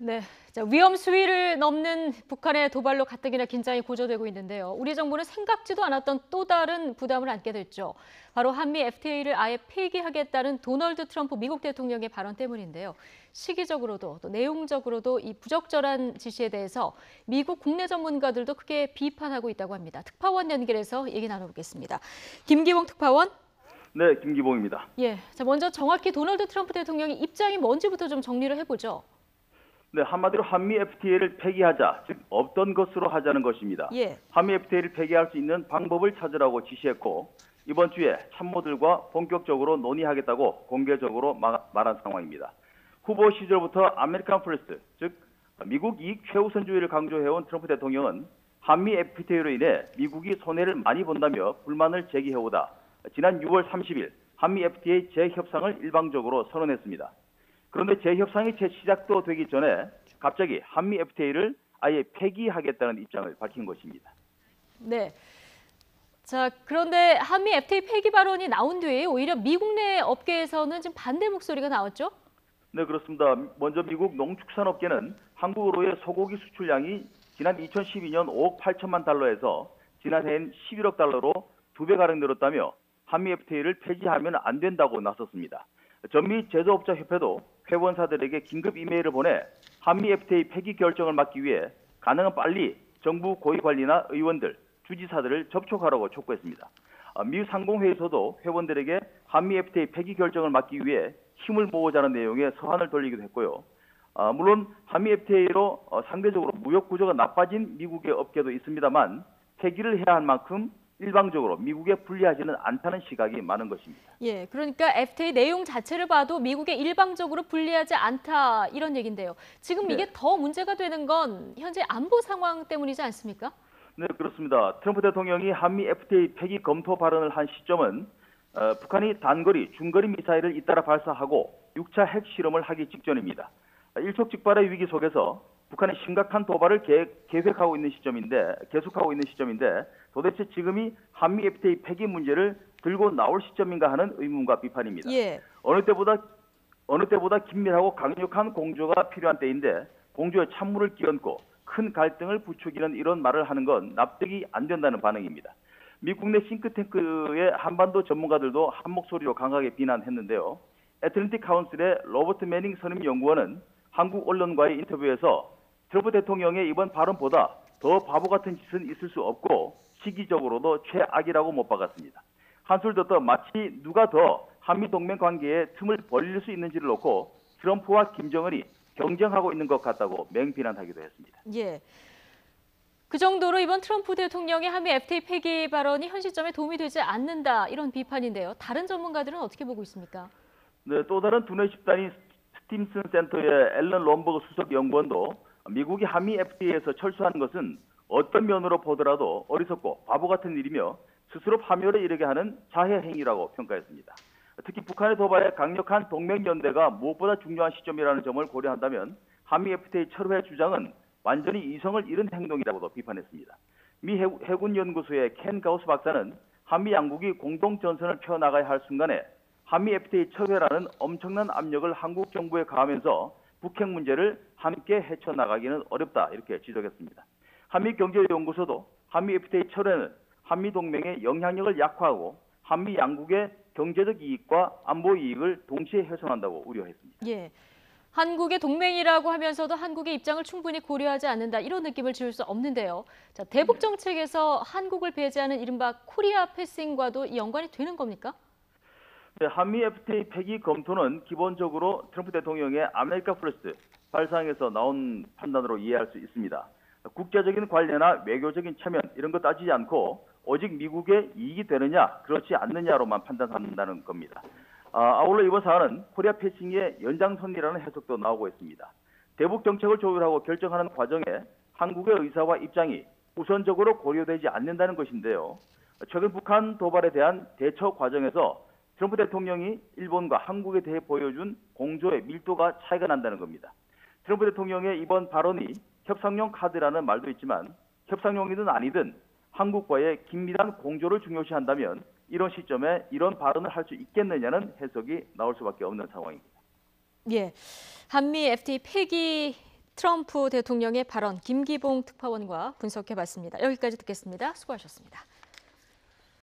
네, 자, 위험 수위를 넘는 북한의 도발로 가뜩이나 긴장이 고조되고 있는데요. 우리 정부는 생각지도 않았던 또 다른 부담을 안게 됐죠. 바로 한미 FTA를 아예 폐기하겠다는 도널드 트럼프 미국 대통령의 발언 때문인데요. 시기적으로도 또 내용적으로도 이 부적절한 지시에 대해서 미국 국내 전문가들도 크게 비판하고 있다고 합니다. 특파원 연결해서 얘기 나눠보겠습니다. 김기봉 특파원. 네, 김기봉입니다. 예, 자, 먼저 정확히 도널드 트럼프 대통령의 입장이 뭔지부터 좀 정리를 해보죠. 네, 한마디로 한미 FTA를 폐기하자, 즉 없던 것으로 하자는 것입니다. 예. 한미 FTA를 폐기할 수 있는 방법을 찾으라고 지시했고 이번 주에 참모들과 본격적으로 논의하겠다고 공개적으로 말한 상황입니다. 후보 시절부터 아메리칸 프레스트, 즉 미국 이익 최우선주의를 강조해온 트럼프 대통령은 한미 FTA로 인해 미국이 손해를 많이 본다며 불만을 제기해오다 지난 6월 30일 한미 FTA 재협상을 일방적으로 선언했습니다. 그런데 재협상이 시작도 되기 전에 갑자기 한미 FTA를 아예 폐기하겠다는 입장을 밝힌 것입니다. 네. 자, 그런데 한미 FTA 폐기 발언이 나온 뒤에 오히려 미국 내 업계에서는 지금 반대 목소리가 나왔죠? 네, 그렇습니다. 먼저 미국 농축산업계는 한국으로의 소고기 수출량이 지난 2012년 5억 8천만 달러에서 지난해엔 11억 달러로 2배가량 늘었다며 한미 FTA를 폐지하면 안 된다고 나섰습니다. 전미 제조업자 협회도 회원사들에게 긴급 이메일을 보내 한미 FTA 폐기 결정을 막기 위해 가능한 빨리 정부 고위관리나 의원들, 주지사들을 접촉하라고 촉구했습니다. 미 상공회의소도 회원들에게 한미 FTA 폐기 결정을 막기 위해 힘을 모으자는 내용의 서한을 돌리기도 했고요. 물론 한미 FTA로 상대적으로 무역 구조가 나빠진 미국의 업계도 있습니다만 폐기를 해야 할 만큼 일방적으로 미국에 불리하지는 않다는 시각이 많은 것입니다. 예, 그러니까 FTA 내용 자체를 봐도 미국에 일방적으로 불리하지 않다 이런 얘기인데요. 지금 이게 더 문제가 되는 건 현재 안보 상황 때문이지 않습니까? 네, 그렇습니다. 트럼프 대통령이 한미 FTA 폐기 검토 발언을 한 시점은 북한이 단거리, 중거리 미사일을 잇따라 발사하고 6차 핵실험을 하기 직전입니다. 일촉즉발의 위기 속에서 북한이 심각한 도발을 계속하고 있는 시점인데 도대체 지금이 한미 FTA 폐기 문제를 들고 나올 시점인가 하는 의문과 비판입니다. 예. 어느 때보다 긴밀하고 강력한 공조가 필요한 때인데 공조에 찬물을 끼얹고 큰 갈등을 부추기는 이런 말을 하는 건 납득이 안 된다는 반응입니다. 미 국내 싱크탱크의 한반도 전문가들도 한 목소리로 강하게 비난했는데요. 애틀랜틱 카운슬의 로버트 매닝 선임연구원은 한국 언론과의 인터뷰에서 트럼프 대통령의 이번 발언보다 더 바보 같은 짓은 있을 수 없고 시기적으로도 최악이라고 못 박았습니다. 한술 더 마치 누가 더 한미 동맹 관계에 틈을 벌릴 수 있는지를 놓고 트럼프와 김정은이 경쟁하고 있는 것 같다고 맹비난하기도 했습니다. 예. 그 정도로 이번 트럼프 대통령의 한미 FTA 폐기 발언이 현 시점에 도움이 되지 않는다 이런 비판인데요. 다른 전문가들은 어떻게 보고 있습니까? 네, 또 다른 두뇌 집단인 스팀슨 센터의 앨런 롬버그 수석 연구원도 미국이 한미 FTA에서 철수하는 것은 어떤 면으로 보더라도 어리석고 바보 같은 일이며 스스로 파멸에 이르게 하는 자해 행위라고 평가했습니다. 특히 북한의 도발에 강력한 동맹연대가 무엇보다 중요한 시점이라는 점을 고려한다면 한미 FTA 철회 주장은 완전히 이성을 잃은 행동이라고도 비판했습니다. 미 해군연구소의 켄 가우스 박사는 한미 양국이 공동 전선을 펴나가야 할 순간에 한미 FTA 철회라는 엄청난 압력을 한국 정부에 가하면서 북핵 문제를 함께 헤쳐나가기는 어렵다 이렇게 지적했습니다. 한미경제연구소도 한미 FTA 철회는 한미 동맹의 영향력을 약화하고 한미 양국의 경제적 이익과 안보 이익을 동시에 훼손한다고 우려했습니다. 예. 한국의 동맹이라고 하면서도 한국의 입장을 충분히 고려하지 않는다 이런 느낌을 지울 수 없는데요. 자, 대북 정책에서 한국을 배제하는 이른바 코리아 패싱과도 연관이 되는 겁니까? 네, 한미 FTA 폐기 검토는 기본적으로 트럼프 대통령의 아메리카 퍼스트 발상에서 나온 판단으로 이해할 수 있습니다. 국제적인 관례나 외교적인 체면 이런 거 따지지 않고 오직 미국의 이익이 되느냐 그렇지 않느냐로만 판단한다는 겁니다. 아울러 이번 사안은 코리아 패싱의 연장선이라는 해석도 나오고 있습니다. 대북 정책을 조율하고 결정하는 과정에 한국의 의사와 입장이 우선적으로 고려되지 않는다는 것인데요. 최근 북한 도발에 대한 대처 과정에서 트럼프 대통령이 일본과 한국에 대해 보여준 공조의 밀도가 차이가 난다는 겁니다. 트럼프 대통령의 이번 발언이 협상용 카드라는 말도 있지만 협상용이든 아니든 한국과의 긴밀한 공조를 중요시한다면 이런 시점에 이런 발언을 할 수 있겠느냐는 해석이 나올 수밖에 없는 상황입니다. 예, 한미 FTA 폐기 트럼프 대통령의 발언 김기봉 특파원과 분석해봤습니다. 여기까지 듣겠습니다. 수고하셨습니다.